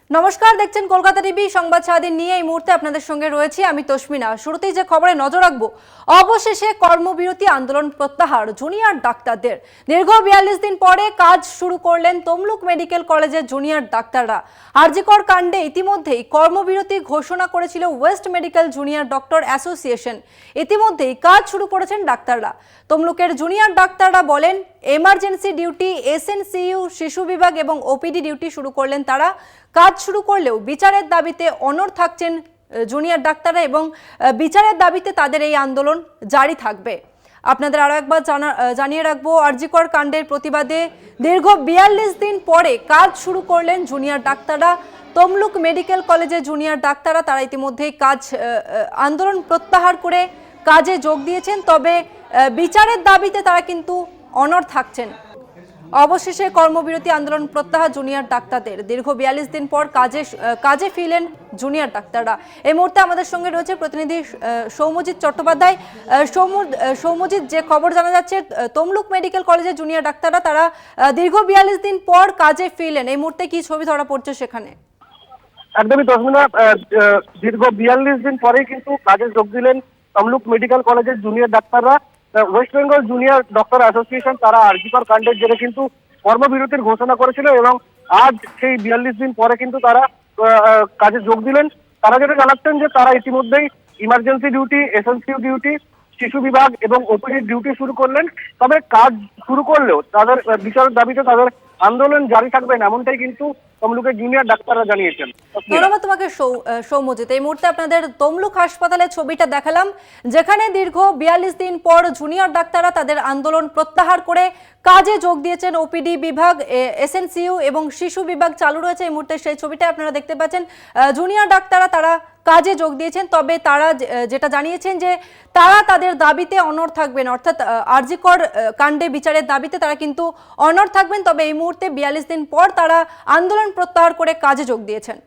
নমস্কার, দেখছেন কলকাতা টিভি সংবাদ সারাদিন নিয়ে এই মুহূর্তে আপনাদের সঙ্গে রয়েছি আমি তসমিনা। শুরুতেই যে খবরে নজর রাখবো, অবশেষে কর্মবিরতি আন্দোলন প্রত্যাহার জুনিয়র ডাক্তারদের। দীর্ঘ ৪২ দিন পরে কাজ শুরু করলেন তমলুক মেডিকেল কলেজের জুনিয়র ডাক্তাররা। আরজিকর কাণ্ডে ইতিমধ্যেই কর্মবিরতি ঘোষণা করেছিল West medical junior doctor association. ইতিমধ্যেই কাজ শুরু করেছেন ডাক্তাররা। তমলুকের জুনিয়র ডাক্তাররা বলেন, এমার্জেন্সি ডিউটি, এসএনসিইউ, শিশু বিভাগ এবং ওপিডি ডিউটি শুরু করলেন তারা। কাজ শুরু করলেও বিচারের দাবিতে অনড় থাকছেন জুনিয়র ডাক্তাররা এবং বিচারের দাবিতে তাদের এই আন্দোলন জারি থাকবে। আপনাদের আরো একবার জানিয়ে রাখবো, আরজিকর কাণ্ডের প্রতিবাদে দীর্ঘ ৪২ দিন পরে কাজ শুরু করলেন জুনিয়র ডাক্তাররা। তমলুক মেডিকেল কলেজে জুনিয়র ডাক্তাররা তারা ইতিমধ্যেই আন্দোলন প্রত্যাহার করে কাজে যোগ দিয়েছেন, তবে বিচারের দাবিতে তারা কিন্তু অনড় থাকছেন। অবশেষে কর্মবিরতি আন্দোলন প্রত্যাহার জুনিয়র ডাক্তারদের। দীর্ঘ ৪২ দিন পর কাজে ফিরলেন জুনিয়র ডাক্তাররা। এই মুহূর্তে আমাদের সঙ্গে রয়েছে প্রতিনিধি সৌম্যজিৎ চট্টোপাধ্যায়। সৌম্যজিৎ, যে খবর জানা যাচ্ছে, তমলুক মেডিকেল কলেজের জুনিয়র ডাক্তাররা তারা দীর্ঘ ৪২ দিন পর কাজে ফিরলেন, এই মুহূর্তে কি ছবি ধরা পড়ছে সেখানে? একদমই তসমিনা, দীর্ঘ ৪২ দিন পরেই কিন্তু কাজে যোগ দিলেন তমলুক মেডিকেল কলেজের জুনিয়র ডাক্তাররা। West Bengal junior doctor association তারা আরজিকর কাণ্ডের জেরে কিন্তু কর্মবিরতির ঘোষণা করেছিল এবং আজ সেই ৪২ দিন পরে কিন্তু তারা কাজে যোগ দিলেন। তারা যেটা জানাচ্ছেন যে তারা ইতিমধ্যেই ইমার্জেন্সি ডিউটি, এসএনসিইউ ডিউটি, শিশু বিভাগ এবং ওপিডি ডিউটি শুরু করলেন। তবে কাজ শুরু করলেও তাদের বিচারের দাবিতে তাদের আন্দোলন জারি থাকবেন, এমনটাই কিন্তু তমলুকের জুনিয়র ডাক্তাররা জানিয়েছেন। ধন্যবাদ তোমাকে সৌম্যজিৎ। এই মুহূর্তে আপনাদের তমলুক হাসপাতালের ছবিটা দেখালাম, যেখানে দীর্ঘ ৪২ দিন পর জুনিয়র ডাক্তাররা তাদের আন্দোলন প্রত্যাহার করে কাজে যোগ দিয়েছেন। ওপিডি বিভাগ, এসএনসিইউ এবং শিশু বিভাগ চালু রয়েছে। এই মুহূর্তে সেই ছবিটা আপনারা দেখতে পাচ্ছেন। জুনিয়র ডাক্তাররা তারা কাজে যোগ দিয়েছেন, তবে তারা যেটা জানিয়েছেন যে তারা তাদের দাবিতে অনড় থাকবেন, অর্থাৎ আরজিকর কাণ্ডে বিচারের দাবিতে তারা কিন্তু অনড় থাকবেন। তবে এই মুহূর্তে ৪২ দিন পর তারা আন্দোলন প্রত্যাহার করে কাজে যোগ দিয়েছেন।